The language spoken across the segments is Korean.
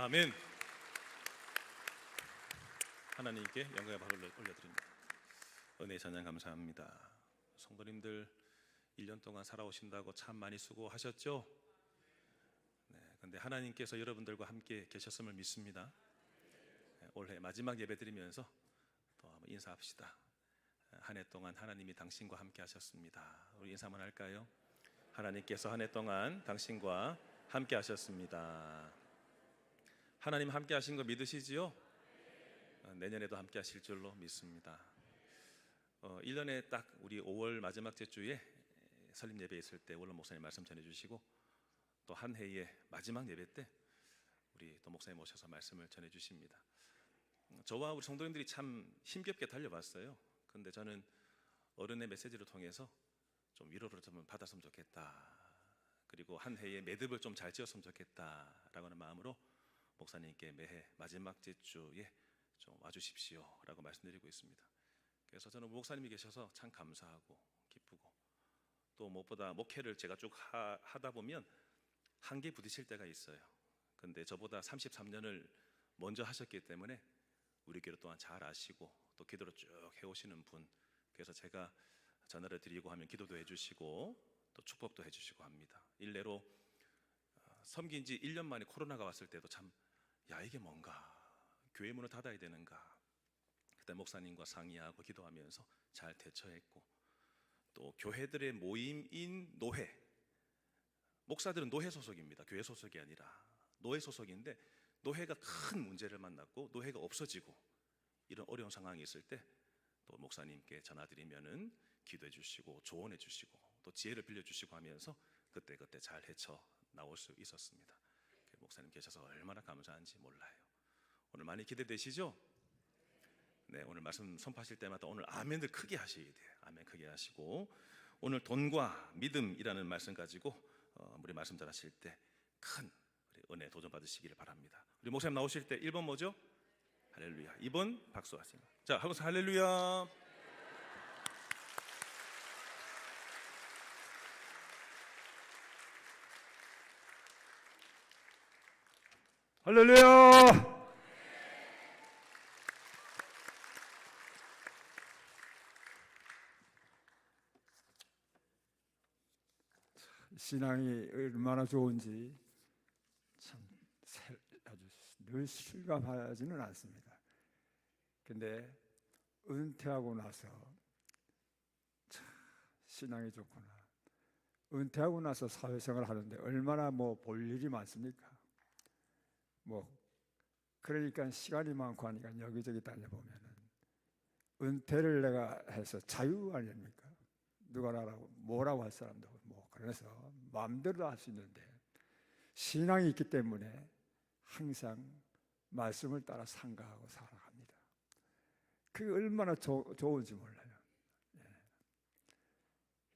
아멘. 하나님께 영광의 발을 올려드립니다. 은혜 찬양 감사합니다. 성도님들 1년 동안 살아오신다고 참 많이 수고하셨죠? 근데 하나님께서 여러분들과 함께 계셨음을 믿습니다. 올해 마지막 예배 드리면서 또 한번 인사합시다. 한 해 동안 하나님이 당신과 함께 하셨습니다. 우리 인사 한번 할까요? 하나님께서 한 해 동안 당신과 함께 하셨습니다. 하나님 함께 하신 거 믿으시지요? 내년에도 함께 하실 줄로 믿습니다. 1년에 딱 우리 5월 마지막 주에 설립 예배 있을 때 원로 목사님 말씀 전해주시고, 또 한 해의 마지막 예배 때 우리 또 목사님 오셔서 말씀을 전해주십니다. 저와 우리 성도님들이 참 힘겹게 달려봤어요. 근데 저는 어른의 메시지를 통해서 좀 위로를 좀 받았으면 좋겠다, 그리고 한 해의 매듭을 좀 잘 지었으면 좋겠다라고 하는 마음으로 목사님께 매해 마지막 주에 좀 와주십시오 라고 말씀드리고 있습니다. 그래서 저는 목사님이 계셔서 참 감사하고 기쁘고, 또 무엇보다 목회를 제가 쭉 하다 보면 한계에 부딪힐 때가 있어요. 근데 저보다 33년을 먼저 하셨기 때문에 우리 교회 또한 잘 아시고 또 기도를 쭉 해오시는 분, 그래서 제가 전화를 드리고 하면 기도도 해주시고 또 축복도 해주시고 합니다. 일례로 섬긴 지 1년 만에 코로나가 왔을 때도 참, 야 이게 뭔가, 교회 문을 닫아야 되는가, 그때 목사님과 상의하고 기도하면서 잘 대처했고, 또 교회들의 모임인 노회, 목사들은 노회 소속입니다. 교회 소속이 아니라 노회 소속인데, 노회가 큰 문제를 만났고 노회가 없어지고 이런 어려운 상황이 있을 때 또 목사님께 전화드리면은 기도해 주시고 조언해 주시고 또 지혜를 빌려주시고 하면서 그때 잘 헤쳐 나올 수 있었습니다. 목사님 계셔서 얼마나 감사한지 몰라요. 오늘 많이 기대되시죠? 네, 오늘 말씀 선포하실 때마다 오늘 아멘을 크게 하셔야 돼요. 아멘 크게 하시고, 오늘 돈과 믿음이라는 말씀 가지고 우리 말씀 전하실 때 큰 은혜 도전 받으시기를 바랍니다. 우리 목사님 나오실 때 1번 뭐죠? 할렐루야. 2번 박수 하시고, 자 하고서 할렐루야. 할렐루야! 신앙이 얼마나 좋은지 참 아주 늘 실감하지는 않습니다. 근데 은퇴하고 나서 참 신앙이 좋구나. 은퇴하고 나서 사회생활 하는데 얼마나 볼 일이 많습니까? 그러니까 시간이 많고 하니까 여기저기 다녀보면은 은퇴를 내가 해서 자유 아닙니까? 누가 나라고 뭐라고 할 사람도 그래서 마음대로 할 수 있는데, 신앙이 있기 때문에 항상 말씀을 따라 상가하고 살아갑니다. 그게 얼마나 좋은지 몰라요.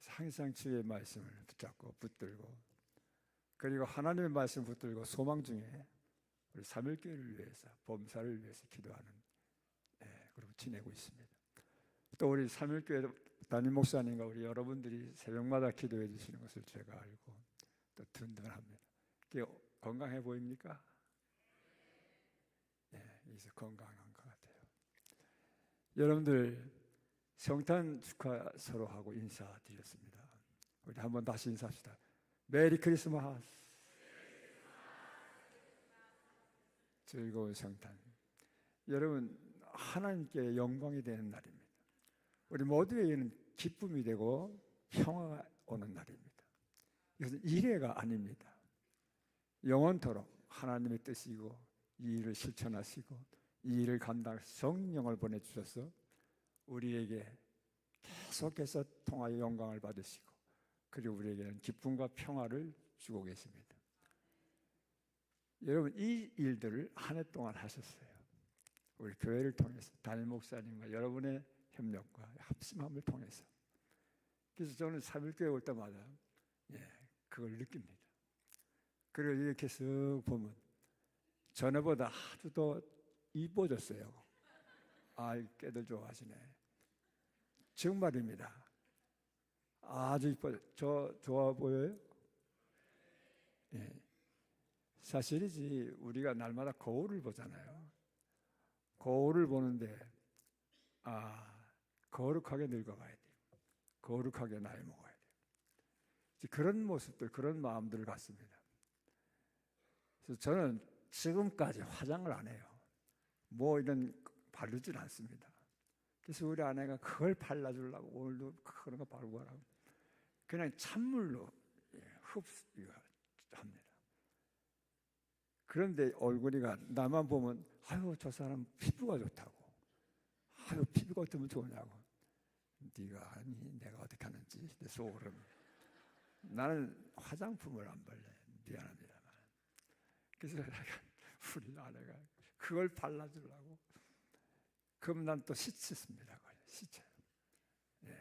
항상 주의 말씀을 붙잡고 붙들고, 그리고 하나님의 말씀 붙들고 소망 중에 우리 삼일교회를 위해서, 범사를 위해서 기도하는 그리고 지내고 있습니다. 또 우리 삼일교회 담임 목사님과 우리 여러분들이 새벽마다 기도해 주시는 것을 제가 알고 또 든든합니다. 건강해 보입니까? 이제 건강한 것 같아요. 여러분들 성탄 축하 서로 하고 인사드렸습니다. 우리 한번 다시 인사합시다. 메리 크리스마스. 즐거운 성탄. 여러분, 하나님께 영광이 되는 날입니다. 우리 모두에게는 기쁨이 되고 평화가 오는 날입니다. 이것은 일회가 아닙니다. 영원토록 하나님의 뜻이고 이 일을 실천하시고 이 일을 감당할 성령을 보내주셔서 우리에게 계속해서 통하여 영광을 받으시고, 그리고 우리에게는 기쁨과 평화를 주고 계십니다. 여러분, 이 일들을 한 해 동안 하셨어요. 우리 교회를 통해서 담임 목사님과 여러분의 협력과 합심함을 통해서. 그래서 저는 3일교회 올 때마다 그걸 느낍니다. 그리고 이렇게 쓱 보면 전에보다 아주 더 이뻐졌어요. 꽤들 좋아하시네. 정말입니다. 아주 이뻐요. 저 좋아 보여요? 사실이지. 우리가 날마다 거울을 보잖아요. 거울을 보는데 거룩하게 늙어가야 돼요. 거룩하게 나이 먹어야 돼요. 그런 모습들, 그런 마음들을 갖습니다. 그래서 저는 지금까지 화장을 안 해요. 뭐 이런 바르질 않습니다. 그래서 우리 아내가 그걸 발라주려고 오늘도 그런 거 바르고 하라고 그냥 찬물로 흡수합니다. 그런데 얼굴이가 나만 보면 아유 저 사람 피부가 좋다고, 아유 피부가 어쩌면 좋으냐고. 네가 아니 내가 어떻게 하는지 내 속으로는 나는 화장품을 안 발래. 미안합니다만. 그래서 우리 아내가 그걸 발라주려고 그럼 난 또 씻습니다. 씻어요. 예.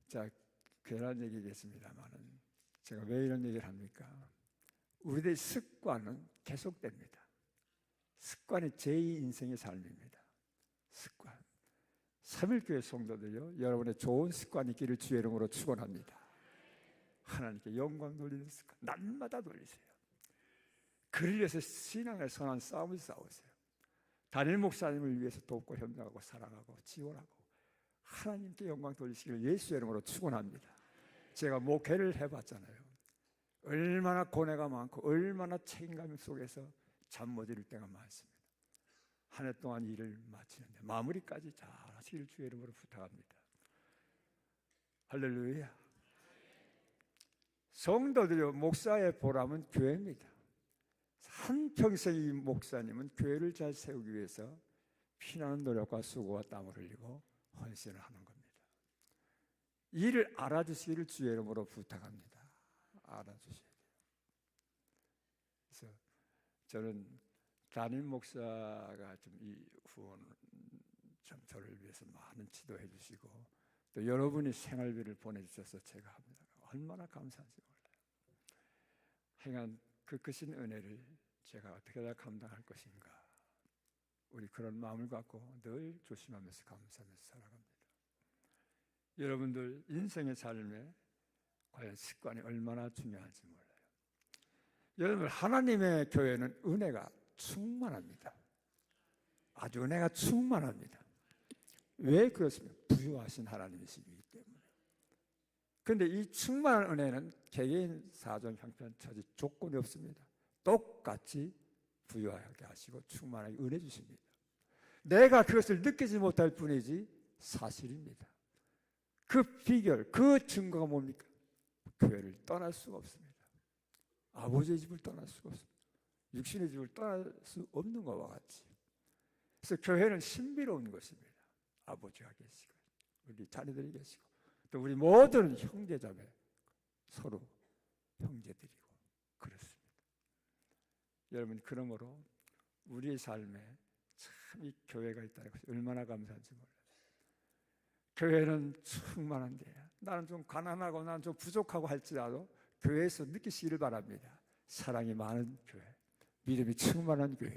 자, 괜한 얘기겠습니다만은 제가 왜 이런 얘기를 합니까? 우리들의 습관은 계속됩니다. 습관이 제2 인생의 삶입니다. 습관. 3일교회 성도들요, 여러분의 좋은 습관이 있기를 주의 이름으로 축원합니다. 하나님께 영광 돌리는 습관 날마다 돌리세요. 그를 위해서 신앙의 선한 싸움을 싸우세요. 단일 목사님을 위해서 돕고 협력하고 사랑하고 지원하고 하나님께 영광 돌리시기를 예수의 이름으로 축원합니다. 제가 목회를 해봤잖아요. 얼마나 고뇌가 많고 얼마나 책임감 속에서 잠 못 이룰 때가 많습니다. 한 해 동안 일을 마치는데 마무리까지 잘 하시길 주의 이름으로 부탁합니다. 할렐루야. 성도들이 목사의 보람은 교회입니다. 한평생 이 목사님은 교회를 잘 세우기 위해서 피나는 노력과 수고와 땀을 흘리고 헌신을 하는 겁니다. 이를 알아주시기를 주의 이름으로 부탁합니다. 알아주셔야 돼요. 그래서 저는 담임 목사가 좀 이 후원 참 저를 위해서 많은 지도해 주시고 또 여러분이 생활비를 보내주셔서 제가 합니다. 얼마나 감사한지 몰라요. 하여간 그 크신 은혜를 제가 어떻게 다 감당할 것인가. 우리 그런 마음을 갖고 늘 조심하면서 감사하면서 살아갑니다. 여러분들 인생의 삶에 과연 습관이 얼마나 중요한지 몰라요. 여러분 하나님의 교회는 은혜가 충만합니다. 아주 은혜가 충만합니다. 왜 그렇습니까? 부유하신 하나님이시기 때문에. 그런데 이 충만한 은혜는 개개인 사정 형편 처지 조건이 없습니다. 똑같이 부유하게 하시고 충만하게 은혜 주십니다. 내가 그것을 느끼지 못할 뿐이지 사실입니다. 그 비결, 그 증거가 뭡니까? 교회를 떠날 수가 없습니다. 아버지의 집을 떠날 수가 없습니다. 육신의 집을 떠날 수 없는 것과 같이. 그래서 교회는 신비로운 것입니다. 아버지가 계시고 우리 자녀들이 계시고 또 우리 모든 형제자매 서로 형제들이고 그렇습니다. 여러분 그러므로 우리의 삶에 참 이 교회가 있다는 것이 얼마나 감사한지 몰라요. 교회는 충만한데 나는 좀 가난하고 나는 좀 부족하고 할지라도 교회에서 느끼시기를 바랍니다. 사랑이 많은 교회, 믿음이 충만한 교회,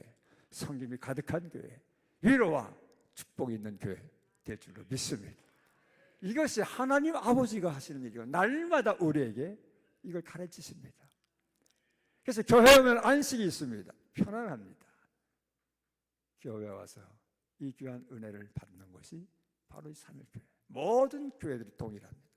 성김이 가득한 교회, 위로와 축복이 있는 교회 될 줄로 믿습니다. 이것이 하나님 아버지가 하시는 일이고 날마다 우리에게 이걸 가르치십니다. 그래서 교회 오면 안식이 있습니다. 편안합니다. 교회 와서 이 귀한 은혜를 받는 것이 바로 이 삼일교회. 모든 교회들이 동일합니다.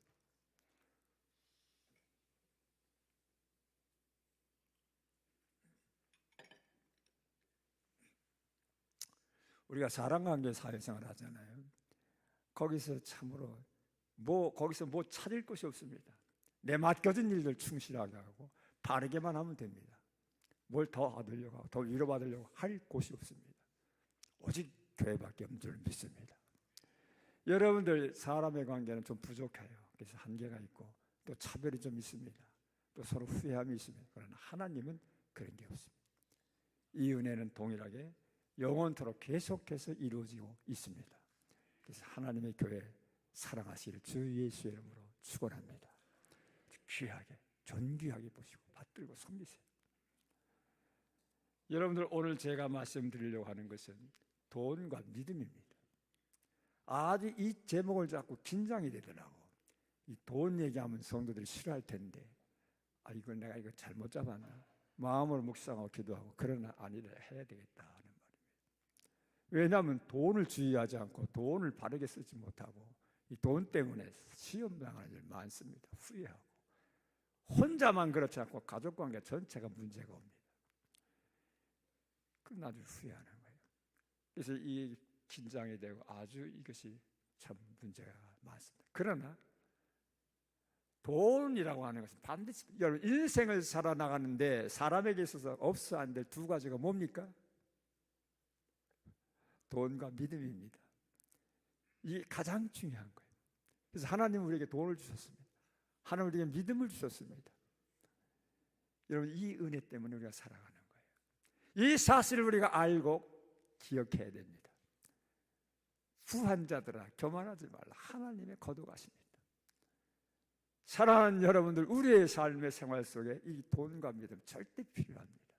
우리가 사람관계 사회생활을 하잖아요. 거기서 참으로 거기서 뭐 찾을 것이 없습니다. 내 맡겨진 일들 충실하게 하고 바르게만 하면 됩니다. 뭘 더 얻으려고 하고 더 위로받으려고 할 곳이 없습니다. 오직 교회밖에 없는 줄 믿습니다. 여러분들 사람의 관계는 좀 부족해요. 그래서 한계가 있고 또 차별이 좀 있습니다. 또 서로 후회함이 있습니다. 그러나 하나님은 그런 게 없습니다. 이 은혜는 동일하게 영원토록 계속해서 이루어지고 있습니다. 그래서 하나님의 교회 사랑하시기를 주 예수의 이름으로 축원합니다. 귀하게 존귀하게 보시고 받들고 섬기세요. 여러분들 오늘 제가 말씀드리려고 하는 것은 돈과 믿음입니다. 아주 이 제목을 잡고 긴장이 되더라고. 이 돈 얘기하면 성도들이 싫어할 텐데 이걸 내가 이거 잘못 잡았나? 마음으로 묵상하고 기도하고 그러나 아니라 해야 되겠다 하는 말입니다. 왜냐하면 돈을 주의하지 않고 돈을 바르게 쓰지 못하고 이 돈 때문에 시험 당하는 일 많습니다. 후회하고 혼자만 그렇지 않고 가족관계 전체가 문제가 옵니다. 그럼 나중에 후회하는 거예요. 그래서 이 긴장이 되고 아주 이것이 참 문제가 많습니다. 그러나 돈이라고 하는 것은 반드시 여러분 인생을 살아나가는데 사람에게 있어서 없어 안 될 두 가지가 뭡니까? 돈과 믿음입니다. 이게 가장 중요한 거예요. 그래서 하나님은 우리에게 돈을 주셨습니다. 하나님은 우리에게 믿음을 주셨습니다. 여러분 이 은혜 때문에 우리가 살아가는 거예요. 이 사실을 우리가 알고 기억해야 됩니다. 부한 자들아 교만하지 말라. 하나님의 거룩하십니다. 사랑하는 여러분들, 우리의 삶의 생활 속에 이 돈과 믿음 절대 필요합니다.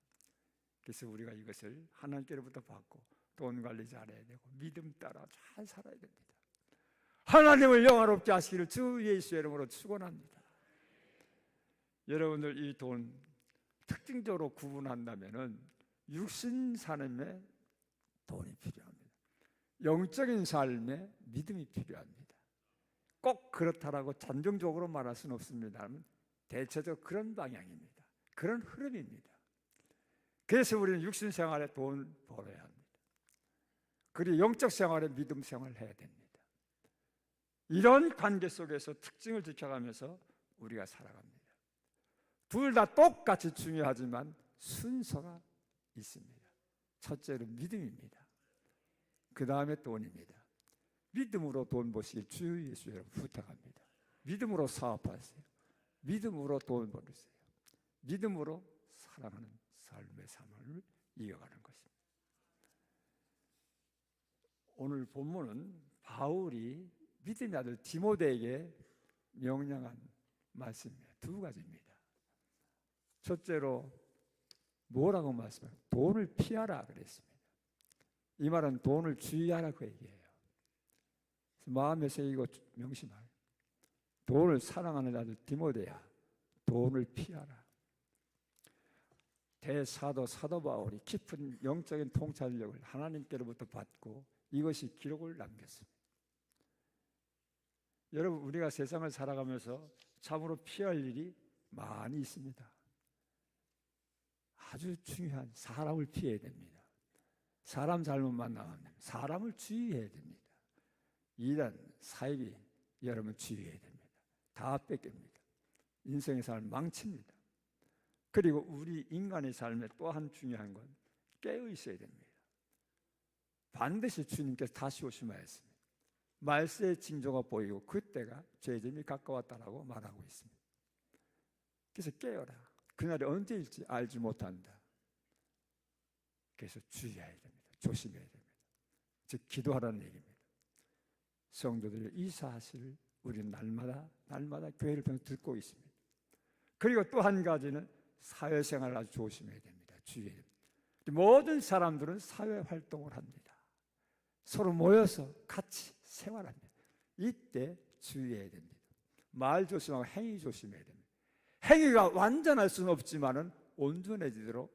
그래서 우리가 이것을 하나님께로부터 받고 돈 관리 잘해야 되고 믿음 따라 잘 살아야 됩니다. 하나님을 영화롭게 하시기를 주 예수의 이름으로 축원합니다. 여러분들 이 돈 특징적으로 구분한다면은 육신 삶에 돈이 필요합니다. 영적인 삶에 믿음이 필요합니다. 꼭 그렇다라고 단정적으로 말할 수는 없습니다만 대체적으로 그런 방향입니다. 그런 흐름입니다. 그래서 우리는 육신 생활에 돈 벌어야 합니다. 그리고 영적 생활에 믿음 생활을 해야 됩니다. 이런 관계 속에서 특징을 지켜가면서 우리가 살아갑니다. 둘 다 똑같이 중요하지만 순서가 있습니다. 첫째로 믿음입니다. 그 다음에 돈입니다. 믿음으로 돈 버시길 주 예수 여러분 부탁합니다. 믿음으로 사업하세요. 믿음으로 돈 벌으세요. 믿음으로 사랑하는 삶의 삶을 이어가는 것입니다. 오늘 본문은 바울이 믿음의 아들 디모데에게 명령한 말씀입니다. 두 가지입니다. 첫째로 뭐라고 말씀해요? 돈을 피하라 그랬습니다. 이 말은 돈을 주의하라고 얘기해요. 마음에 새기고 명심하라. 돈을 사랑하는 아들 디모데야, 돈을 피하라. 대사도 사도 바울이 깊은 영적인 통찰력을 하나님께로부터 받고 이것이 기록을 남겼습니다. 여러분 우리가 세상을 살아가면서 참으로 피할 일이 많이 있습니다. 아주 중요한 사람을 피해야 됩니다. 사람 잘못 만나면 사람을 주의해야 됩니다. 이란 사입이 여러분 주의해야 됩니다. 다 뺏깁니다. 인생의 삶을 망칩니다. 그리고 우리 인간의 삶에 또 한 중요한 건 깨어 있어야 됩니다. 반드시 주님께서 다시 오시면 했습니다. 말세의 징조가 보이고 그때가 죄점이 가까웠다라고 말하고 있습니다. 그래서 깨어라. 그날이 언제일지 알지 못한다. 그래서 주의해야 됩니다. 조심해야 됩니다. 즉 기도하라는 얘기입니다. 성도들의 이 사실을 우리는 날마다 교회를 통해서 듣고 있습니다. 그리고 또 한 가지는 사회생활을 아주 조심해야 됩니다. 주의해야 됩니다. 모든 사람들은 사회활동을 합니다. 서로 모여서 같이 생활합니다. 이때 주의해야 됩니다. 말 조심하고 행위 조심해야 됩니다. 행위가 완전할 수는 없지만은 온전해지도록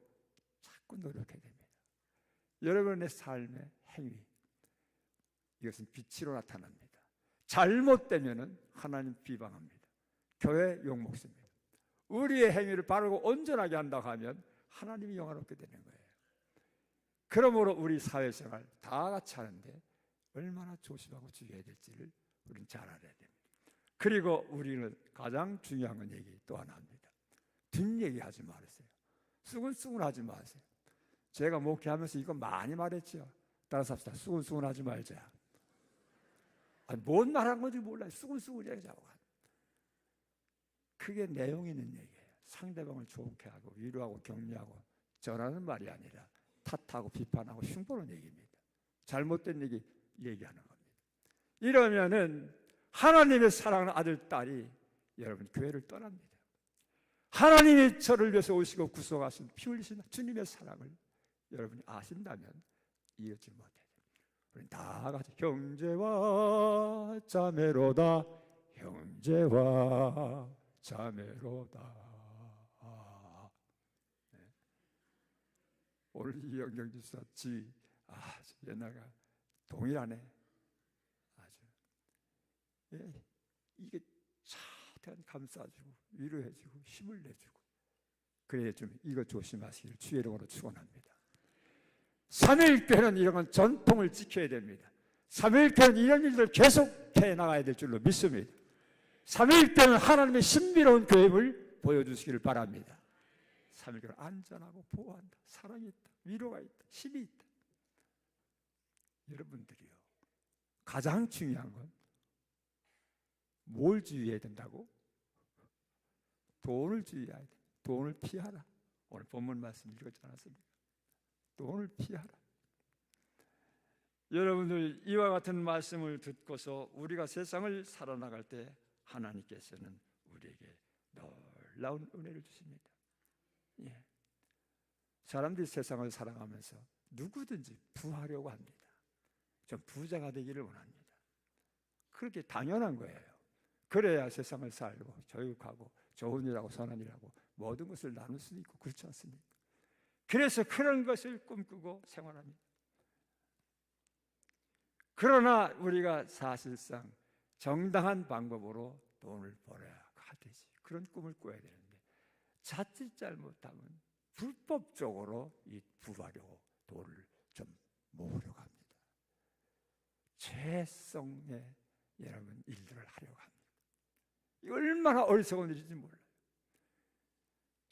자꾸 노력해야 됩니다. 여러분의 삶의 행위, 이것은 빛으로 나타납니다. 잘못되면은 하나님 비방합니다. 교회 욕먹습니다. 우리의 행위를 바르고 온전하게 한다고 하면 하나님이 영화롭게 되는 거예요. 그러므로 우리 사회생활 다 같이 하는데 얼마나 조심하고 주의해야 될지를 우리는 잘 알아야 됩니다. 그리고 우리는 가장 중요한 건 얘기 또 하나 합니다. 뒷얘기하지 마세요. 수근수근하지 마세요. 제가 목회하면서 이거 많이 말했죠. 따라서 합시다. 수근수근하지 말자. 아니, 뭔 말한 건지 몰라요. 수근수근 얘기하고. 그게 내용 있는 얘기예요. 상대방을 좋게 하고 위로하고 격려하고 전하는 말이 아니라 탓하고 비판하고 흉보는 얘기입니다. 잘못된 얘기하는 겁니다. 이러면은 하나님의 사랑하는 아들, 딸이 여러분 교회를 떠납니다. 하나님이 저를 위해서 오시고 구속하신 피 흘리신 주님의 사랑을 여러분이 아신다면 이어지 못해요. 우리 다 같이 형제와 자매로다, 형제와 자매로다. 네. 오늘 이영경 집사 지휘 아주 옛날과 동일하네. 아주 이게 차대한 감싸주고 위로해주고 힘을 내주고 그래 좀 이거 조심하시기를 주의 이름으로 축원합니다. 삼위일교회는 이런 전통을 지켜야 됩니다. 삼위일교회는 이런 일들을 계속해 나가야 될 줄로 믿습니다. 삼위일교회는 하나님의 신비로운 교회를 보여주시기를 바랍니다. 삼위일교회는 안전하고 보호한다. 사랑이 있다. 위로가 있다. 힘이 있다. 여러분들이요, 가장 중요한 건 뭘 주의해야 된다고? 돈을 주의해야 돼. 돈을 피하라. 오늘 본문 말씀 읽었지 않았습니까? 돈을 피하라. 여러분들 이와 같은 말씀을 듣고서 우리가 세상을 살아나갈 때 하나님께서는 우리에게 놀라운 은혜를 주십니다. 예. 사람들이 세상을 살아가면서 누구든지 부하려고 합니다. 좀 부자가 되기를 원합니다. 그렇게 당연한 거예요. 그래야 세상을 살고 교육하고 좋은 일하고 선한 일하고 모든 것을 나눌 수 있고 그렇지 않습니까? 그래서 그런 것을 꿈꾸고 생활합니다. 그러나 우리가 사실상 정당한 방법으로 돈을 벌어야 되지. 그런 꿈을 꿔야 되는데 자칫 잘못하면 불법적으로 이 부하려고 돈을 좀 모으려고 합니다. 죄성의 여러분 일들을 하려고 합니다. 얼마나 어리석은 일인지 몰라요.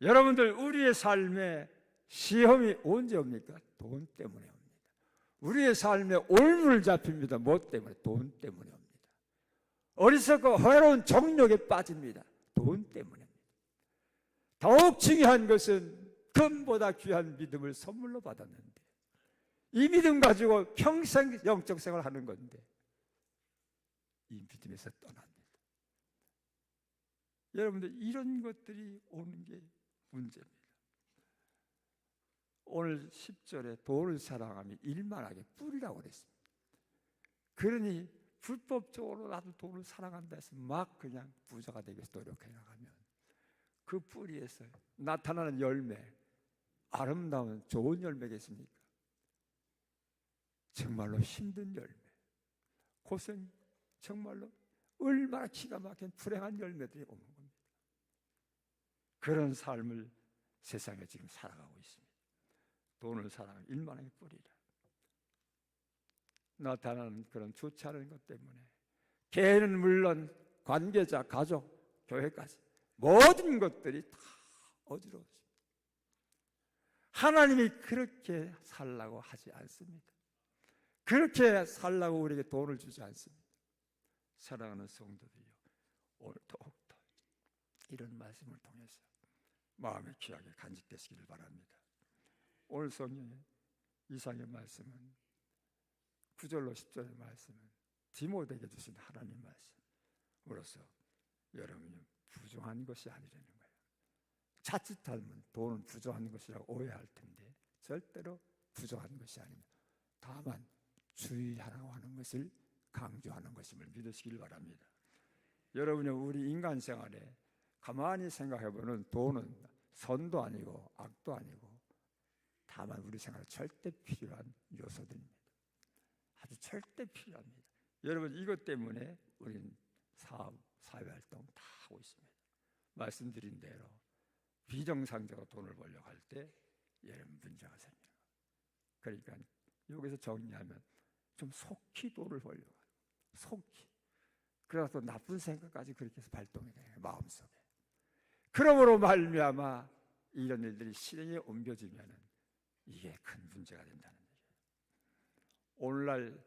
여러분들 우리의 삶에 시험이 언제 옵니까? 돈 때문에 옵니다. 우리의 삶에 올물 잡힙니다. 뭐 때문에? 돈 때문에 옵니다. 어리석고 허로운 정욕에 빠집니다. 돈 때문입니다. 더욱 중요한 것은 금보다 귀한 믿음을 선물로 받았는데 이 믿음 가지고 평생 영적 생활을 하는 건데 이 믿음에서 떠납니다. 여러분들 이런 것들이 오는 게 문제입니다. 오늘 10절에 돈을 사랑하면 일만하게 뿌리라고 그랬습니다. 그러니 불법적으로 나도 돈을 사랑한다 해서 막 그냥 부자가 되기 위해서 노력해 나가면 그 뿌리에서 나타나는 열매, 아름다운 좋은 열매겠습니까? 정말로 힘든 열매, 고생, 정말로 얼마나 기가 막힌 불행한 열매들이 오는 겁니다. 그런 삶을 세상에 지금 살아가고 있습니다. 돈을 사랑하면 일만하게 뿌리라. 나타나는 그런 좋지 않은 것 때문에 개는 물론 관계자, 가족, 교회까지 모든 것들이 다 어지러워집니다. 하나님이 그렇게 살라고 하지 않습니다. 그렇게 살라고 우리에게 돈을 주지 않습니다. 사랑하는 성도들이요, 오늘 더욱더 이런 말씀을 통해서 마음에 귀하게 간직되시기를 바랍니다. 오늘 성경의 이상의 말씀은 9절로 10절의 말씀은 디모데에게 주신 하나님 말씀으로서 여러분이 부정한 것이 아니라는 거예요. 자칫하면 돈은 부정한 것이라고 오해할 텐데 절대로 부정한 것이 아닙니다. 다만 주의하라고 하는 것을 강조하는 것임을 믿으시길 바랍니다. 여러분이 우리 인간 생활에 가만히 생각해보면 돈은 선도 아니고 악도 아니고 다만 우리 생활에 절대 필요한 요소들입니다. 아주 절대 필요합니다. 여러분 이것 때문에 우리는 사업, 사회활동 다 하고 있습니다. 말씀드린 대로 비정상적으로 돈을 벌려고 할 때 여러분 문제가 생겨요. 그러니까 여기서 정리하면 좀 속히 돈을 벌려고 해요. 속히. 그래서 나쁜 생각까지 그렇게 해서 발동이 돼요. 마음속에. 그러므로 말미암아 이런 일들이 실행에 옮겨지면 이게 큰 문제가 된다는 얘기예요. 오늘날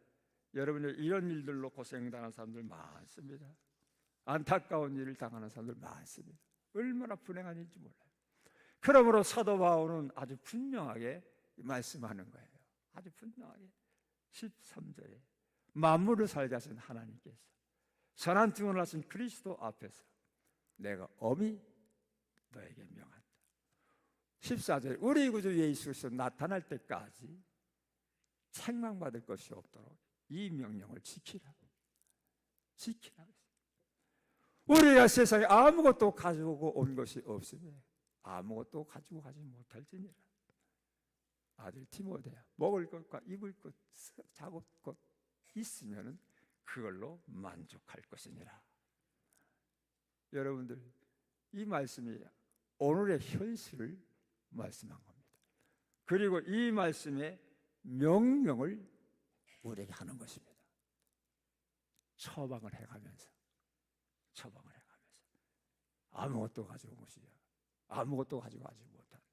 여러분이 이런 일들로 고생당하는 사람들 많습니다. 안타까운 일을 당하는 사람들 많습니다. 얼마나 불행한 일인지 몰라요. 그러므로 사도 바울은 아주 분명하게 말씀하는 거예요. 아주 분명하게 13절에 만물을 살게 하신 하나님께서 선한 증언을 하신 그리스도 앞에서 내가 엄히 너에게 명한다. 14절에 우리 구주 예수 그리스도 나타날 때까지 책망받을 것이 없도록 이 명령을 지키라. 지키라. 우리가 세상에 아무것도 가지고 온 것이 없으면 아무것도 가지고 가지 못할지니라. 아들 디모데야, 먹을 것과 입을 것, 자고 것 있으면 그걸로 만족할 것이니라. 여러분들, 이 말씀이 오늘의 현실을 말씀한 겁니다. 그리고 이 말씀의 명령을 우리에게 하는 것입니다. 처방을 해가면서 아무것도 가지고 못이야. 아무것도 가지고 가지 못한다.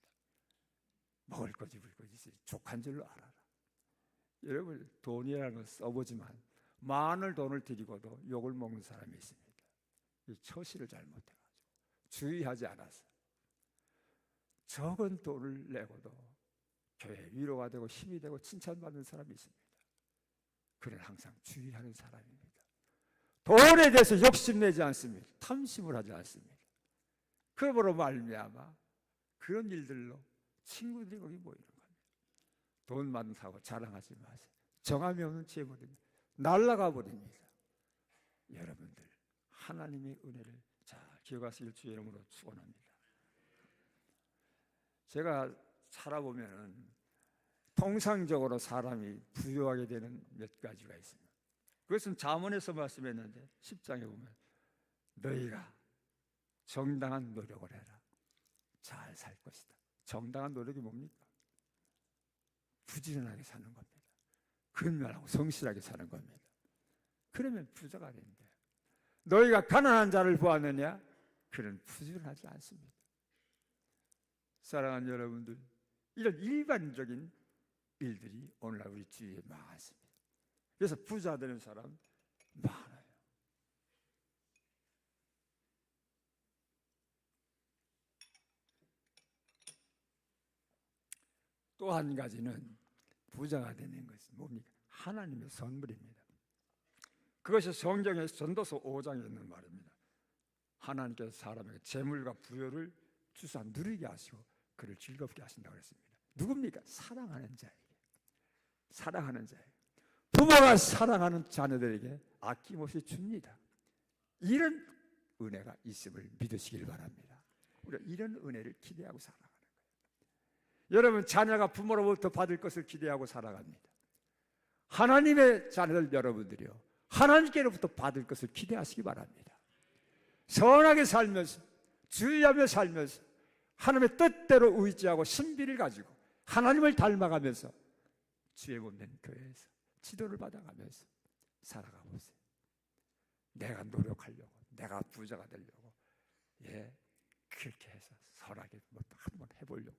먹을 것 입을 것 있으니 족한 줄로 알아라. 여러분, 돈이라는 건 써보지만 많은 돈을 들이고도 욕을 먹는 사람이 있습니다. 이 처시를 잘못해가지고 주의하지 않아서 적은 돈을 내고도 교회 위로가 되고 힘이 되고 칭찬받는 사람이 있습니다. 그는 항상 주의하는 사람입니다. 돈에 대해서 욕심내지 않습니다. 탐심을 하지 않습니다. 그러므로 말미암아 그런 일들로 친구들이 거기 모이는 겁니다. 돈 많다고 자랑하지 마세요. 정함이 없는 재물입니다. 날아가 버립니다. 여러분들, 하나님의 은혜를 잘 기억하시길 주의 이름으로 축원합니다. 제가 살아보면 통상적으로 사람이 부유하게 되는 몇 가지가 있습니다. 그것은 잠언에서 말씀했는데 10장에 보면 너희가 정당한 노력을 해라. 잘 살 것이다. 정당한 노력이 뭡니까? 부지런하게 사는 겁니다. 근면하고 성실하게 사는 겁니다. 그러면 부자가 된대요. 너희가 가난한 자를 보았느냐? 그는 부지런하지 않습니다. 사랑하는 여러분들, 이런 일반적인 일들이 오늘날 우리 주위에 많습니다. 그래서 부자 되는 사람 많아요. 또 한 가지는 부자가 되는 것은 뭡니까? 하나님의 선물입니다. 그것이 성경의 전도서 5장에 있는 말입니다. 하나님께서 사람에게 재물과 부여를 주사 누리게 하시고 그를 즐겁게 하신다고 했습니다. 누굽니까? 사랑하는 자에게. 사랑하는 자에게. 부모가 사랑하는 자녀들에게 아낌없이 줍니다. 이런 은혜가 있음을 믿으시길 바랍니다. 우리가 이런 은혜를 기대하고 살아가는 거예요. 여러분, 자녀가 부모로부터 받을 것을 기대하고 살아갑니다. 하나님의 자녀들 여러분들이요, 하나님께로부터 받을 것을 기대하시기 바랍니다. 선하게 살면서, 주의하며 살면서 하나님의 뜻대로 의지하고 신비를 가지고 하나님을 닮아가면서 주의 몸된 교회에서 지도를 받아가면서 살아가 보세요. 내가 노력하려고, 내가 부자가 되려고, 그렇게 해서 선하게 한번 해보려고,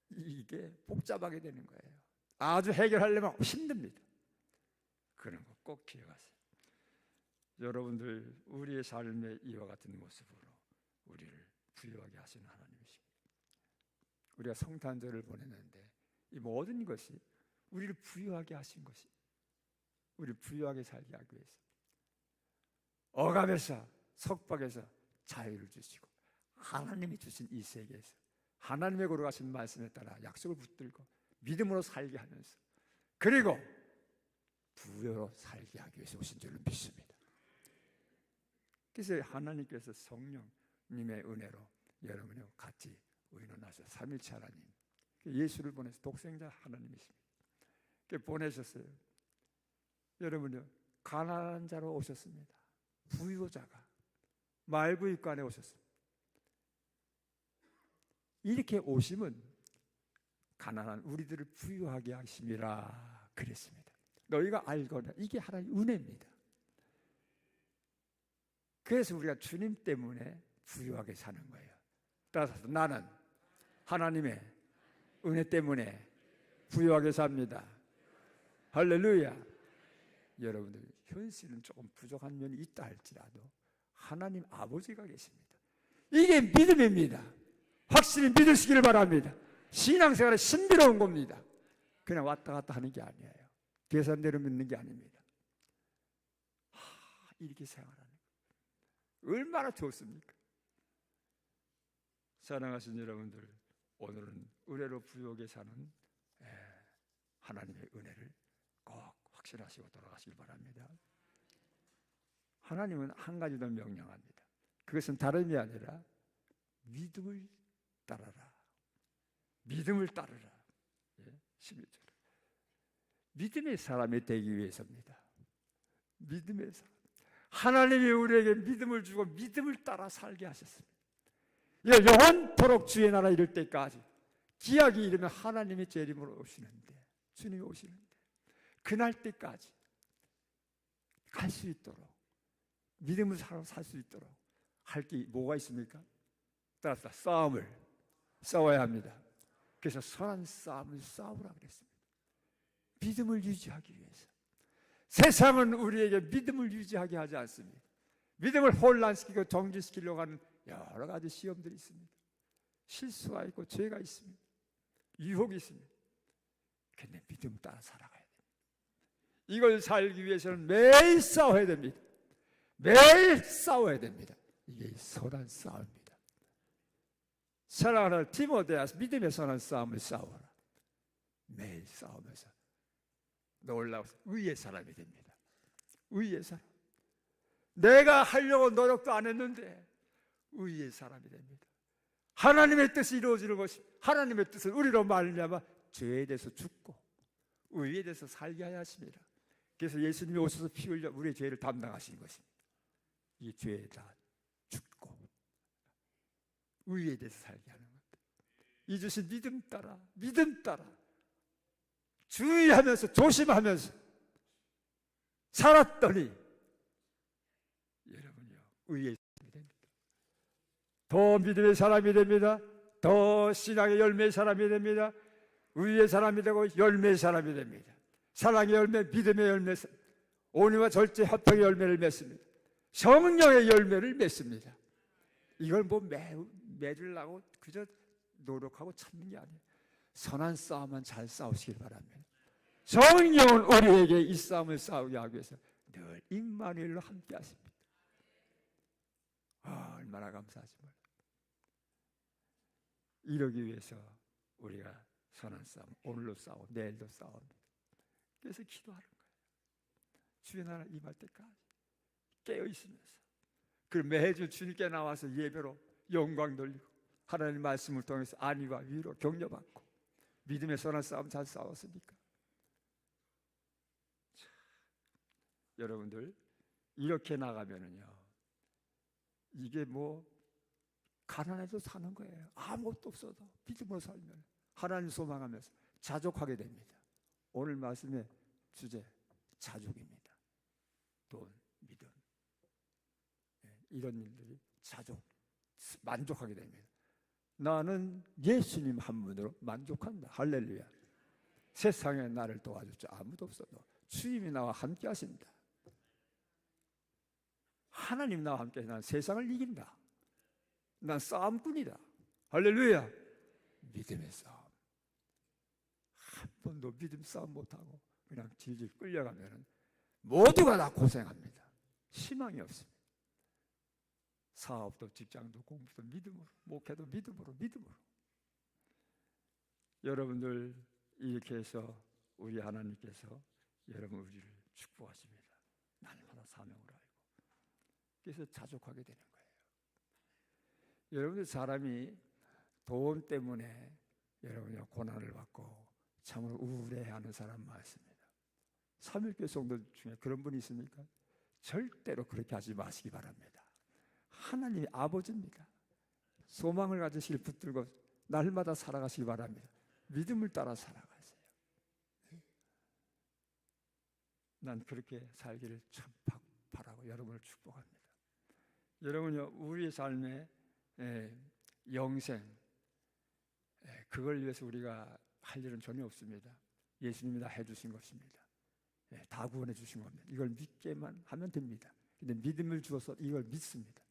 이게 복잡하게 되는 거예요. 아주 해결하려면 힘듭니다. 그런 거 꼭 기억하세요. 여러분들, 우리의 삶의 이와 같은 모습으로 우리를 부유하게 하시는 하나님이십니다. 우리가 성탄절을 보냈는데 이 모든 것이 우리를 부유하게 하신 것이, 우리를 부유하게 살게 하기 위해서 억압에서, 속박에서 자유를 주시고 하나님이 주신 이 세계에서 하나님의 걸어가신 말씀에 따라 약속을 붙들고 믿음으로 살게 하면서, 그리고 부여로 살게 하기 위해서 오신 줄로 믿습니다. 그래서 하나님께서 성령님의 은혜로 여러분과 같이 의논하셔서 삼위일체 하나님, 예수를 보내서 독생자 하나님이십니다. 보내셨어요. 여러분요, 가난한 자로 오셨습니다. 부유자가 말구입간에 오셨습니다. 이렇게 오심은 가난한 우리들을 부유하게 하심이라 그랬습니다. 너희가 알거나, 이게 하나님의 은혜입니다. 그래서 우리가 주님 때문에 부유하게 사는 거예요. 따라서 나는 하나님의 은혜 때문에 부유하게 삽니다. 할렐루야. 여러분들, 현실은 조금 부족한 면이 있다 할지라도 하나님 아버지가 계십니다. 이게 믿음입니다. 확실히 믿으시기를 바랍니다. 신앙생활은 신비로운 겁니다. 그냥 왔다 갔다 하는 게 아니에요. 계산대로 믿는 게 아닙니다. 이렇게 생활하는 거 얼마나 좋습니까? 사랑하신 여러분들, 오늘은 은혜로 부유하게 사는 하나님의 은혜를 꼭 확신하시고 돌아가시길 바랍니다. 하나님은 한 가지 더 명령합니다. 그것은 다름이 아니라 믿음을 따르라. 믿음을 따르라. 11절. 믿음의 사람이 되기 위해서입니다. 믿음의 사람. 하나님이 우리에게 믿음을 주고 믿음을 따라 살게 하셨습니다. 영원토록 주의 나라 이룰 때까지, 기약이 이르면 하나님의 재림으로 오시는데, 주님이 오시는데 그날 때까지 갈 수 있도록, 믿음을 살 수 있도록 할 게 뭐가 있습니까? 따라서 싸움을 싸워야 합니다. 그래서 선한 싸움을 싸우라 그랬습니다. 믿음을 유지하기 위해서. 세상은 우리에게 믿음을 유지하게 하지 않습니다. 믿음을 혼란시키고 정지시키려고 하는 여러 가지 시험들이 있습니다. 실수가 있고 죄가 있습니다. 유혹이 있습니다. 근데 믿음 따라 살아가야 됩니다. 이걸 살기 위해서는 매일 싸워야 됩니다. 매일 싸워야 됩니다. 이게 선한 싸움입니다. 사랑하는 디모데야, 믿음의 선한 싸움을 싸워라. 매일 싸우면서 놀라워서 의의 사람이 됩니다. 의의 사람. 내가 하려고 노력도 안 했는데 의의 사람이 됩니다. 하나님의 뜻이 이루어지는 것이, 하나님의 뜻은 우리로 말미암아 죄에 대해서 죽고 의에 대해서 살게 하여 하십니다. 그래서 예수님이 오셔서 피 흘려 우리의 죄를 담당하신 것입니다. 이 죄에 다 죽고 의에 대해서 살게 하는 것. 이 주신 믿음 따라 주의하면서 조심하면서 살았더니 여러분요, 의의 사람이 됩니다. 더 믿음의 사람이 됩니다. 더 신앙의 열매의 사람이 됩니다. 의의 사람이 되고 열매의 사람이 됩니다. 사랑의 열매, 믿음의 열매, 온유와 절제, 화평의 열매를 맺습니다. 성령의 열매를 맺습니다. 이걸 뭐 맺으려고 그저 노력하고 찾는 게 아니에요. 선한 싸움만 잘 싸우시길 바랍니다. 성령은 우리에게 이 싸움을 싸우게 하기 위해서 늘 임마누엘로 함께 하십니다. 얼마나 감사하지 몰라. 이러기 위해서 우리가 선한 싸움, 오늘도 싸우고 내일도 싸웁니다. 그래서 기도하는 거예요. 주의 나라 임할 때까지 깨어 있으면서, 그리고 매주 주님께 나와서 예배로 영광 돌리고 하나님 말씀을 통해서 안위와 위로 격려받고, 믿음의 선한 싸움 잘 싸웠습니까? 여러분들 이렇게 나가면은요, 이게 뭐 가난해서 사는 거예요. 아무것도 없어도 믿음으로 살면 하나님 소망하면서 자족하게 됩니다. 오늘 말씀의 주제 자족입니다. 돈, 믿음, 이런 일들이 자족, 만족하게 됩니다. 나는 예수님 한 분으로 만족한다. 할렐루야. 세상에 나를 도와줄 자 아무도 없어도 주님이 나와 함께 하신다. 하나님 나와 함께 난 세상을 이긴다. 난 싸움꾼이다. 할렐루야. 믿음의 싸움. 한 번도 믿음 싸움 못하고 그냥 질질 끌려가면 모두가 다 고생합니다. 희망이 없습니다. 사업도 직장도 공부도 믿음으로, 목회도 믿음으로. 여러분들 이렇게 해서 우리 하나님께서 여러분 우리를 축복하십니다. 날마다 사명을 알고. 그래서 자족하게 되는 거예요. 여러분들 사람이 돈 때문에 여러분이 고난을 받고 참으로 우울해하는 사람 많습니다. 삼일교회 성도 중에 그런 분이 있습니까? 절대로 그렇게 하지 마시기 바랍니다. 하나님이 아버지입니다. 소망을 가지시길 붙들고 날마다 살아가시기 바랍니다. 믿음을 따라 살아가세요. 난 그렇게 살기를 참 바라고 여러분을 축복합니다. 여러분요, 우리의 삶의 영생, 그걸 위해서 우리가 할 일은 전혀 없습니다. 예수님이 다 해주신 것입니다. 다 구원해 주신 겁니다. 이걸 믿게만 하면 됩니다. 근데 믿음을 주어서 이걸 믿습니다.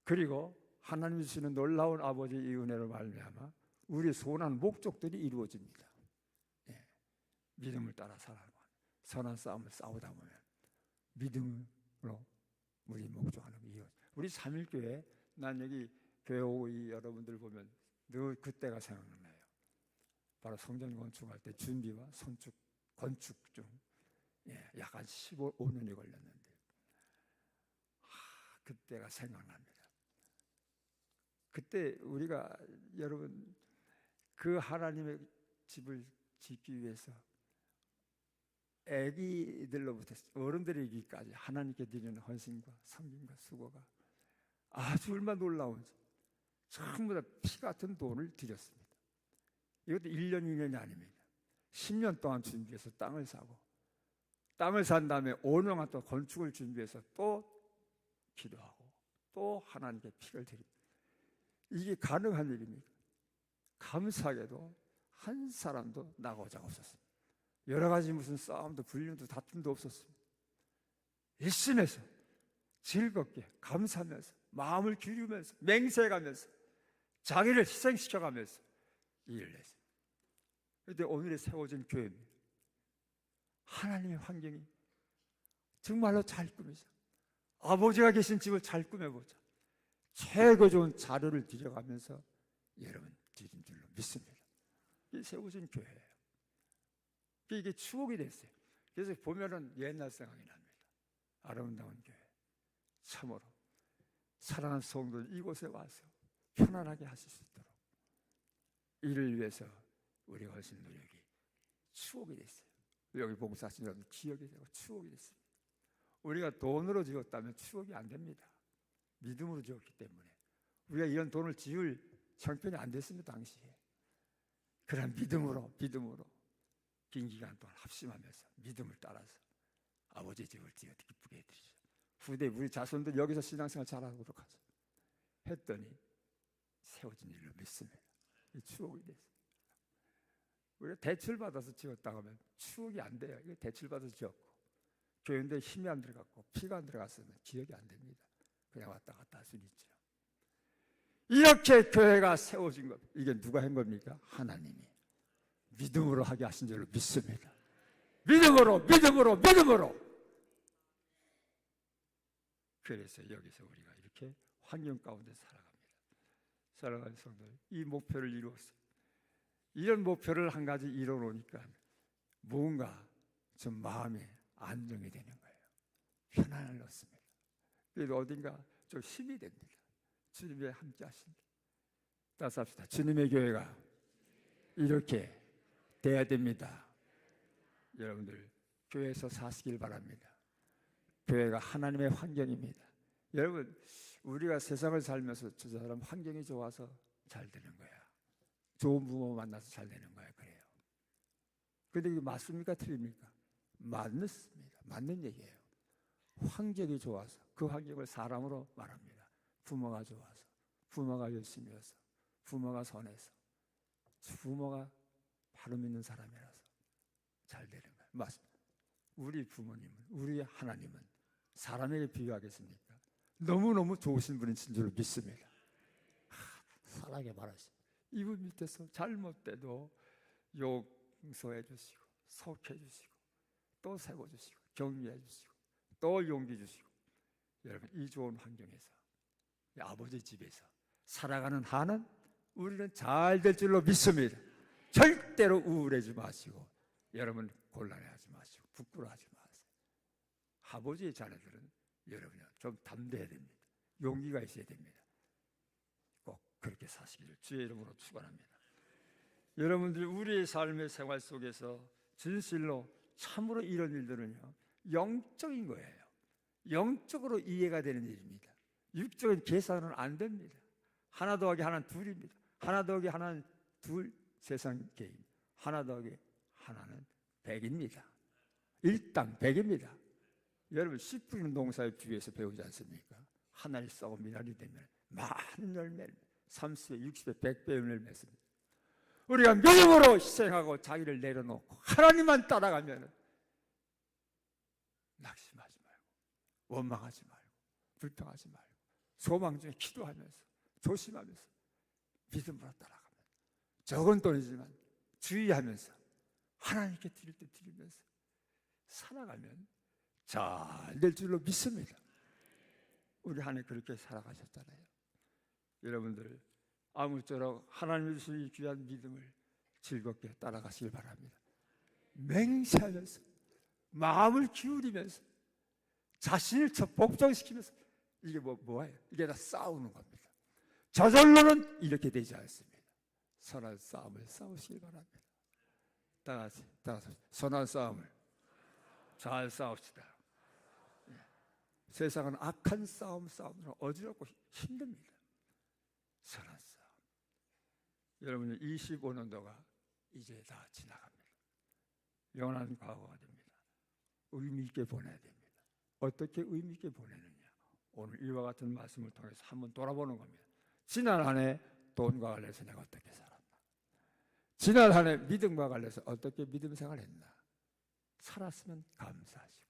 그리고 하나님이 주시는 놀라운 아버지의 이 은혜로 말미암아 우리의 소원한 목적들이 이루어집니다. 믿음을 따라 살아가고 선한 싸움을 싸우다 보면 믿음으로 우리 목적하는 게 이루어져요. 우리 삼일교회, 난 여기 교회 오고 이 여러분들 보면 늘 그때가 생각나요. 바로 성전 건축할 때 준비와 건축 중 약 한 15년이 걸렸는데 그때가 생각납니다. 그때 우리가 여러분 그 하나님의 집을 짓기 위해서 아기들로부터 어른들에게까지 하나님께 드리는 헌신과 섬김과 수고가 아주 얼마나 놀라운지 전부 다 피 같은 돈을 들였습니다. 이것도 1년 2년이 아닙니다. 10년 동안 준비해서 땅을 사고, 땅을 산 다음에 5년간 또 건축을 준비해서 또 기도하고 또 하나님께 피를 드립니다. 이게 가능한 일입니까? 감사하게도 한 사람도 나고자가 없었습니다. 여러 가지 무슨 싸움도 불륜도 다툼도 없었습니다. 열심해서 즐겁게 감사하면서 마음을 기울이면서 맹세해가면서 자기를 희생시켜가면서 일을 했습니다. 그런데 오늘의 세워진 교회입니다. 하나님의 환경이 정말로 잘 꾸미자. 아버지가 계신 집을 잘 꾸며보자. 최고 좋은 자료를 들여가면서 여러분 드린 줄로 믿습니다. 이게 세워진 교회예요. 이게 추억이 됐어요. 그래서 보면은 옛날 생각이 납니다. 아름다운 교회. 참으로 사랑하는 성도들 이곳에 와서 편안하게 하실 수 있도록 이를 위해서 우리가 하신 노력이 추억이 됐어요. 여기 봉사하신 여러분 기억이 되고 추억이 됐습니다. 우리가 돈으로 지었다면 추억이 안 됩니다. 믿음으로 지었기 때문에 우리가 이런 돈을 지을 형편이 안 됐습니다. 당시에. 그런 믿음으로 긴 기간 동안 합심하면서 믿음을 따라서 아버지 집을 지어 기쁘게 해드리죠. 후대 우리 자손들 여기서 신앙생활 잘하도록 하죠. 했더니 세워진 일로 믿습니다. 이 추억이 됐어요. 우리가 대출받아서 지었다고 하면 추억이 안 돼요. 이게 대출받아서 지었고 교회인데 힘이 안 들어갔고 피가 안 들어갔으면 기억이 안 됩니다. 그냥 왔다 갔다 할 수는 있죠. 이렇게 교회가 세워진 것, 이게 누가 한 겁니까? 하나님이 믿음으로 하게 하신 줄로 믿습니다. 믿음으로. 그래서 여기서 우리가 이렇게 환경 가운데 살아갑니다. 사랑하는 성도들, 이 목표를 이루었어요. 이런 목표를 한 가지 이뤄놓으니까 뭔가 좀 마음이 안정이 되는 거예요. 편안을 얻습니다. 그래도 어딘가 좀 힘이 됩니다. 주님의 함께 하신다. 따라서 합시다. 주님의 교회가 이렇게 돼야 됩니다. 여러분들 교회에서 사시길 바랍니다. 교회가 하나님의 환경입니다. 여러분 우리가 세상을 살면서 저 사람 환경이 좋아서 잘 되는 거야. 좋은 부모 만나서 잘 되는 거야. 그래요. 그런데 이게 맞습니까? 틀립니까? 맞습니다. 맞는 얘기예요. 환경이 좋아서 그 환경을 사람으로 말합니다. 부모가 좋아서, 부모가 열심히 해서, 부모가 선해서, 부모가 바로 믿는 사람이라서 잘 되는 거예요. 맞습니다. 우리 부모님은, 우리 하나님은 사람에게 비유하겠습니까? 너무너무 좋으신 분이신 줄 믿습니다. 사랑에 말하시죠. 이분 밑에서 잘못돼도 용서해 주시고 속해 주시고 또 세워주시고 격려해 주시고 또 용기 주시고 여러분 이 좋은 환경에서 아버지 집에서 살아가는 한은 우리는 잘 될 줄로 믿습니다. 절대로 우울해지 마시고 여러분 곤란해하지 마시고 부끄러워하지 마세요. 아버지의 자녀들은 여러분이 좀 담대해야 됩니다. 용기가 있어야 됩니다. 꼭 그렇게 사시기를 주의 이름으로 축원합니다. 여러분들 우리의 삶의 생활 속에서 진실로 참으로 이런 일들은요 영적인 거예요. 영적으로 이해가 되는 일입니다. 육적인 계산은 안 됩니다. 하나 더하기 하나는 둘입니다. 하나 더하기 하나는 둘 세상 게임. 하나 더하기 하나는 100입니다. 일당 100입니다. 여러분 씨 뿌리는 농사의 비유에서 배우지 않습니까? 하나를 썩어 미랄이 되면 많은 열매를 30배, 60배, 100배 열매를 맺습니다. 우리가 믿음으로 희생하고 자기를 내려놓고 하나님만 따라가면 낙심하지 말고 원망하지 말고 불평하지 말고 소망 중에 기도하면서 조심하면서 믿음으로 따라가면 적은 돈이지만 주의하면서 하나님께 드릴 때 드리면서 살아가면 잘 될 줄로 믿습니다. 우리 하나님 그렇게 살아가셨잖아요. 여러분들 아무쪼록 하나님의 주신 귀한 믿음을 즐겁게 따라가시길 바랍니다. 맹세하면서 마음을 기울이면서 자신을 복종시키면서 이게 뭐예요? 이게 다 싸우는 겁니다. 저절로는 이렇게 되지 않습니다. 선한 싸움을 싸우시길 바랍니다. 다 같이 선한 싸움을 잘 싸웁시다. 세상은 악한 싸움으로 어지럽고 힘듭니다. 선한 싸움. 여러분의 25년도가 이제 다 지나갑니다. 영원한 과거가 됩니다. 의미 있게 보내야 됩니다. 어떻게 의미 있게 보내느냐? 오늘 이와 같은 말씀을 통해서 한번 돌아보는 겁니다. 지난 한 해 돈과 관련해서 내가 어떻게 살았나? 지난 한 해 믿음과 관련해서 어떻게 믿음 생활했나? 살았으면 감사하시고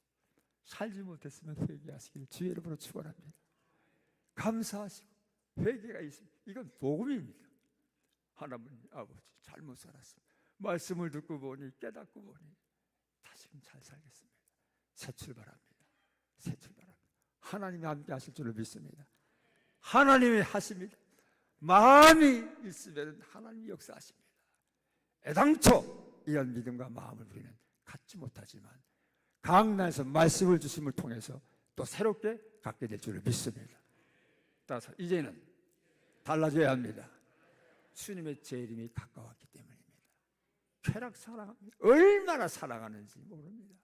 살지 못했으면 회개하시길 주의 이름으로 축원합니다. 감사하시고 회개가 있습니다. 이건 복음입니다. 하나님 아버지 잘못 살았습니다. 말씀을 듣고 보니 깨닫고 보니 다시금 잘 살겠습니다. 새 출발합니다. 새 출발합니다. 하나님이 함께 하실 줄을 믿습니다. 하나님이 하십니다. 마음이 있으면 하나님이 역사하십니다. 애당초 이런 믿음과 마음을 우리는 갖지 못하지만 강단에서 말씀을 주심을 통해서 또 새롭게 갖게 될 줄을 믿습니다. 따라서 이제는 달라져야 합니다. 주님의 재림이 가까웠기 때문입니다. 쾌락 사랑합니다. 얼마나 사랑하는지 모릅니다.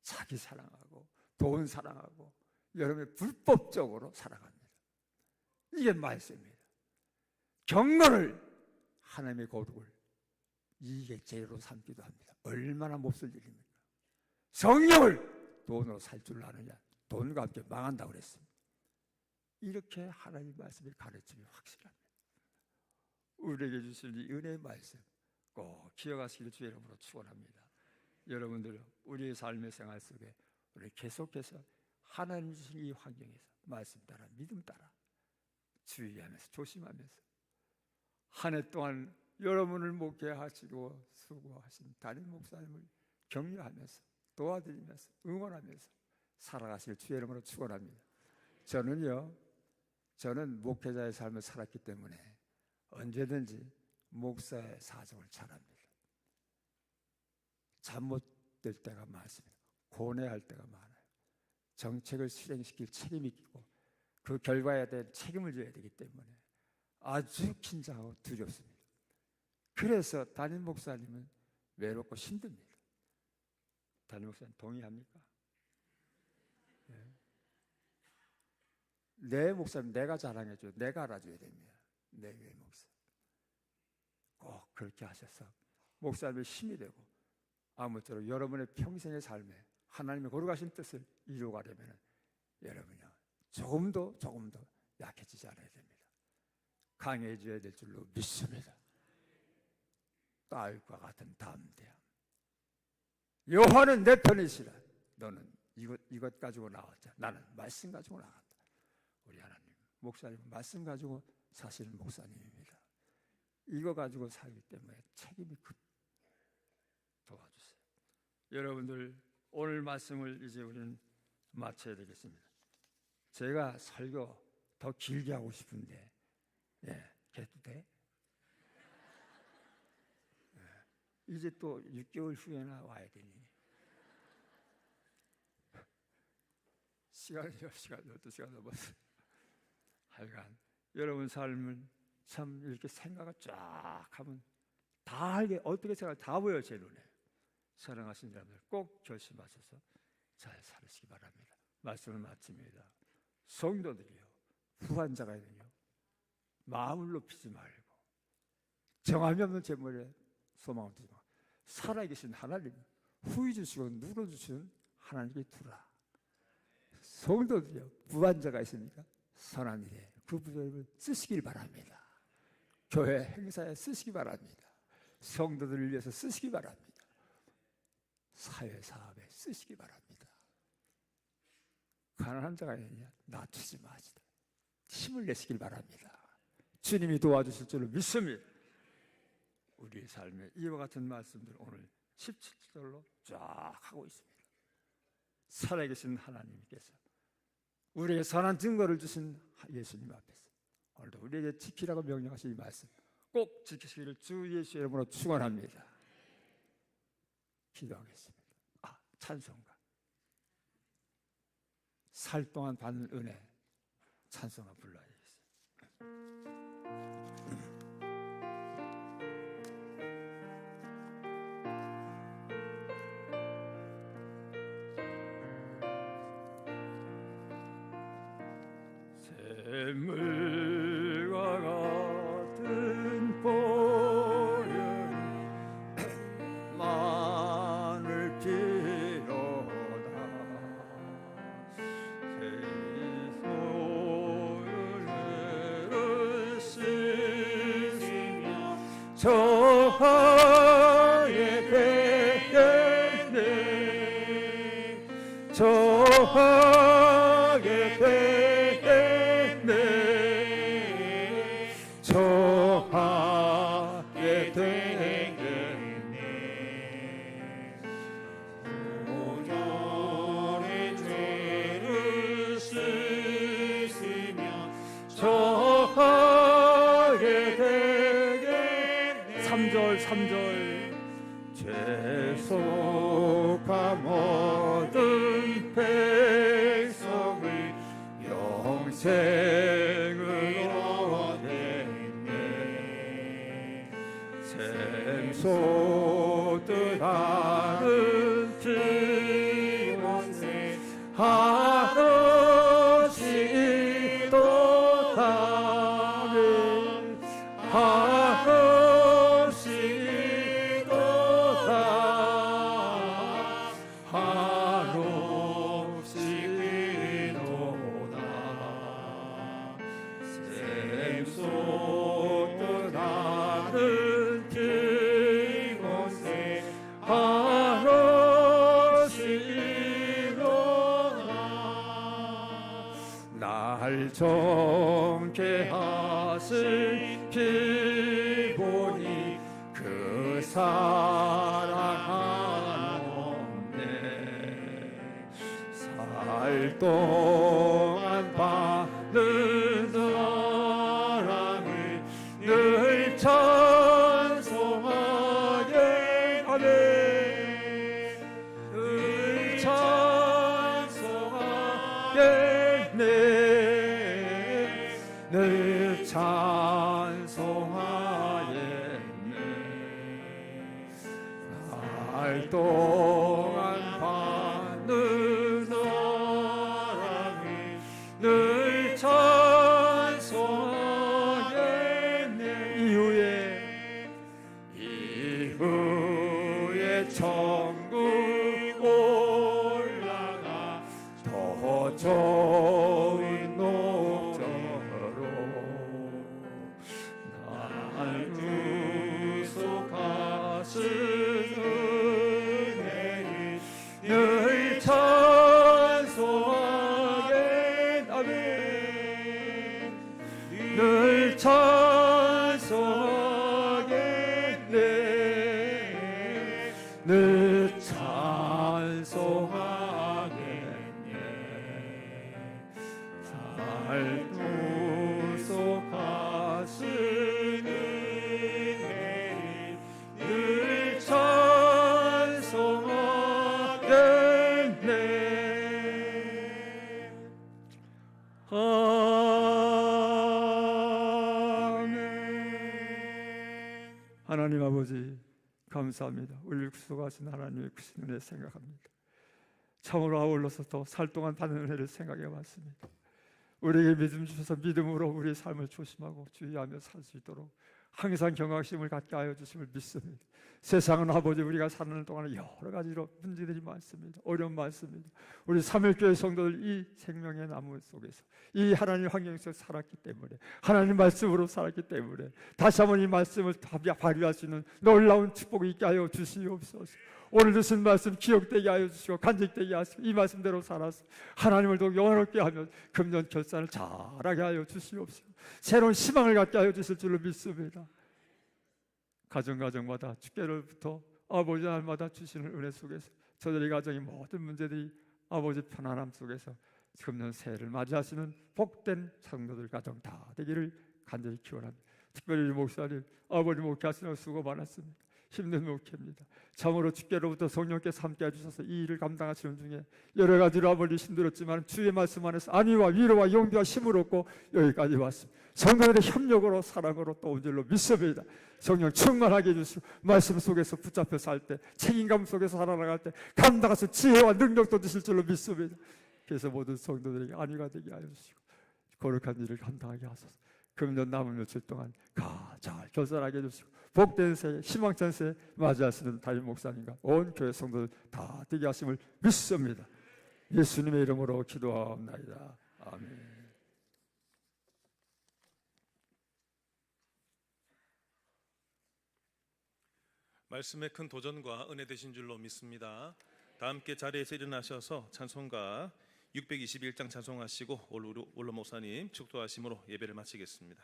자기 사랑하고 돈 사랑하고 여러분의 불법적으로 사랑합니다. 이게 말씀입니다. 경건을 하나님의 거룩을 이게 제로 삼기도 합니다. 얼마나 몹쓸 일입니까? 성령을 돈으로 살 줄 아느냐? 돈과 함께 망한다고 그랬습니다. 이렇게 하나님 말씀의 가르침이 확실합니다. 우리에게 주신 이 은혜의 말씀 꼭 기억하시기를 주의 이름으로 축원합니다. 여러분들 우리의 삶의 생활 속에 우리 계속해서 하나님 주신 이 환경에서 말씀 따라 믿음 따라 주의하면서 조심하면서 한 해 동안 여러분을 목회하시고 수고하신 담임 목사님을 격려하면서 도와드리면서 응원하면서 살아가실 주의 이름으로 축원합니다. 저는 목회자의 삶을 살았기 때문에 언제든지 목사의 사정을 잘 압니다. 잠 못 들 때가 많습니다. 고뇌할 때가 많아요. 정책을 실행시킬 책임이 있고 그 결과에 대한 책임을 져야 되기 때문에 아주 긴장하고 두렵습니다. 그래서 담임 목사님은 외롭고 힘듭니다. 담임 목사님 동의합니까? 네. 내 목사님 내가 자랑해줘요. 내가 알아줘야 됩니다. 내 교회 목사 꼭 그렇게 하셔서 목사님의 힘이 되고 아무쪼록 여러분의 평생의 삶에 하나님의 거룩하신 뜻을 이루어가려면 여러분이요 조금도 약해지지 않아야 됩니다. 강해져야 될 줄로 믿습니다. 딸과 같은 담대함. 여호와는 내 편이시라. 너는 이것 가지고 나왔자. 나는 말씀 가지고 나간다. 우리 하나님 목사님은 말씀 가지고 사시는 목사님입니다. 이거 가지고 살기 때문에 책임이 도와주세요. 여러분들 오늘 말씀을 이제 우리는 마쳐야 되겠습니다. 제가 설교 더 길게 하고 싶은데 해도 돼? 이제 또 6개월 후에나 와야 되니 시간이 10시간, 12시간 넘었어요. 하여간 여러분 삶은 참 이렇게 생각을 쫙 하면 다 알게 어떻게 생각 다 보여요. 제 눈에. 사랑하신 여러분들 꼭 결심하셔서 잘 살으시기 바랍니다. 말씀을 마칩니다. 성도들이요 후환자가 되요 마음을 높이지 말고 정함이 없는 재물에 소망을 두지 말고 살아계신 하나님 후히 주시고 누려주시는 하나님께 두라. 성도들이요 부환자가 있습니까? 선한 일에 그 부족을 쓰시길 바랍니다. 교회 행사에 쓰시기 바랍니다. 성도들을 위해서 쓰시기 바랍니다. 사회사업에 쓰시기 바랍니다. 가난한 자가 있느냐 낮추지 마시다. 힘을 내시길 바랍니다. 주님이 도와주실 줄로 믿습니다. 우리의 삶에 이와 같은 말씀들 오늘 17절로 쫙 하고 있습니다. 살아계신 하나님께서 우리에게 선한 증거를 주신 예수님 앞에서 오늘도 우리에게 지키라고 명령하신 이 말씀 꼭 지키시기를 주 예수의 이름으로 축원합니다. 기도하겠습니다. 찬송가 살 동안 받는 은혜 찬송가 불러야겠어요. 샘물과 같은 보혈 많을 필요다. 세소를 쓰시며 저하게 되겠네. 저하게 되겠네. 저하게 되겠네. 보혈의 죄를 씻으며 저하게 되겠네. 3절 죄속함 얻은 백성을 영생으로 얻겠네. 샘솟듯 하는 증언에 한없이 또다네. 한없이 또다. 한없이 또다. 샘솟듯 하는 그곳에 한없이 또다. 날 정케 하신 기본이 그 사랑하는데 살 동안 받는 사랑을 늘 찬송하게 하네. 늘 찬송하겠네. 늘 찬송하겠네. 날 동안 받는 사랑을 늘 찬송하겠네. 이후에 천국 올라가 더 좋은 목적으로 날 구속하시는 늘 찬송하겠네. 늘 찬송하겠네. 늘 찬송하겠네. 날 구속하시는 늘 찬송하겠네. 아멘. 하나님 아버지 감사합니다. 우리를 구속하신 하나님의 크신 은혜 생각합니다. 참으로 아울러서 또 살 동안 받는 은혜를 생각해 봤습니다. 우리에게 믿음 주셔서 믿음으로 우리의 삶을 조심하고 주의하며 살 수 있도록 항상 경각심을 갖게 하여 주심을 믿습니다. 세상은 아버지 우리가 사는 동안에 여러 가지로 문제들이 많습니다. 어려움 많습니다. 우리 삼일교회 성도들 이 생명의 나무 속에서 이 하나님 환경 속에서 살았기 때문에 하나님 말씀으로 살았기 때문에 다시 한번 이 말씀을 발휘할 수 있는 놀라운 축복이 있게 하여 주시옵소서. 오늘 주신 말씀 기억되게 하여 주시고 간직되게 하시고 이 말씀대로 살아서 하나님을 더욱 영원롭게 하며 금년 결산을 잘하게 하여 주시옵소서. 새로운 희망을 갖게 하여 주실 줄로 믿습니다. 가정마다 축제를부터 아버지 날마다 주시는 은혜 속에서 저들의 가정의 모든 문제들이 아버지 편안함 속에서 금년 새해를 맞이하시는 복된 성도들 가정 다 되기를 간절히 기원합니다. 특별히 목사님 아버지 목회하시느라 수고 많았습니다. 힘든 목회입니다. 참으로 주께로부터 성령께서 함께 해주셔서 이 일을 감당하시는 중에 여러 가지로 아버지 힘들었지만 주의 말씀 안에서 안위와 위로와 용기와 힘을 얻고 여기까지 왔습니다. 성도들의 협력으로 사랑으로 또 온 줄로 믿습니다. 성령 충만하게 해주시고 말씀 속에서 붙잡혀 살 때 책임감 속에서 살아나갈 때 감당하셔서 지혜와 능력도 주실 줄로 믿습니다. 그래서 모든 성도들에게 안위가 되게 하여 주시고 거룩한 일을 감당하게 하소서. 금년 남은 며칠 동안 잘 결산하게 해주시고 복된 새, 희망찬 새 맞이할 수 있는 담임 목사님과 온 교회 성도들 다 되게 하심을 믿습니다. 예수님의 이름으로 기도하옵나이다. 아멘. 말씀에 큰 도전과 은혜 되신 줄로 믿습니다. 다 함께 자리에서 일어나셔서 찬송가 621장 찬송하시고 올로 목사님 축도하심으로 예배를 마치겠습니다.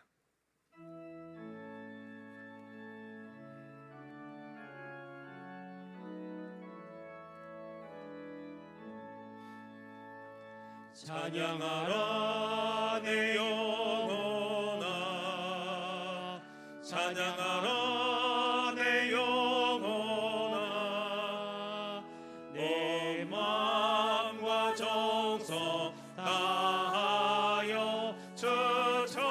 찬양하라 내 영혼아, 찬양하라 내 영혼아, 내 마음과 정성 다하여 주 찬양하라.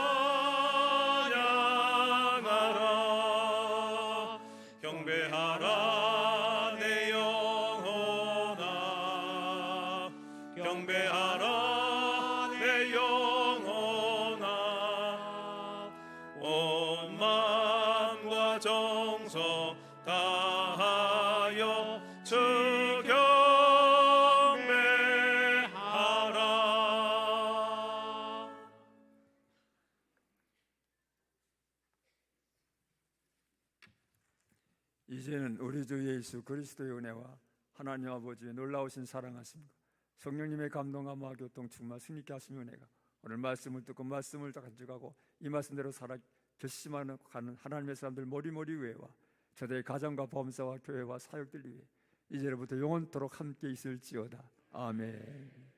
경배하라 내 영혼아, 경배하라 내 영혼아, 온 마음과 정성 다하여 주 경배하라. 이제는 우리 주 예수 그리스도의 은혜와 하나님 아버지의 놀라우신 사랑하심과 성령님의 감동함과 교통 충만 승리케 하시는 은혜가 오늘 말씀을 듣고 말씀을 가져가고 이 말씀대로 살아 결심하는 가는 하나님의 사람들 머리머리 위에와 저들의 가정과 범사와 교회와 사역들 위에 이제로부터 영원토록 함께 있을지어다. 아멘.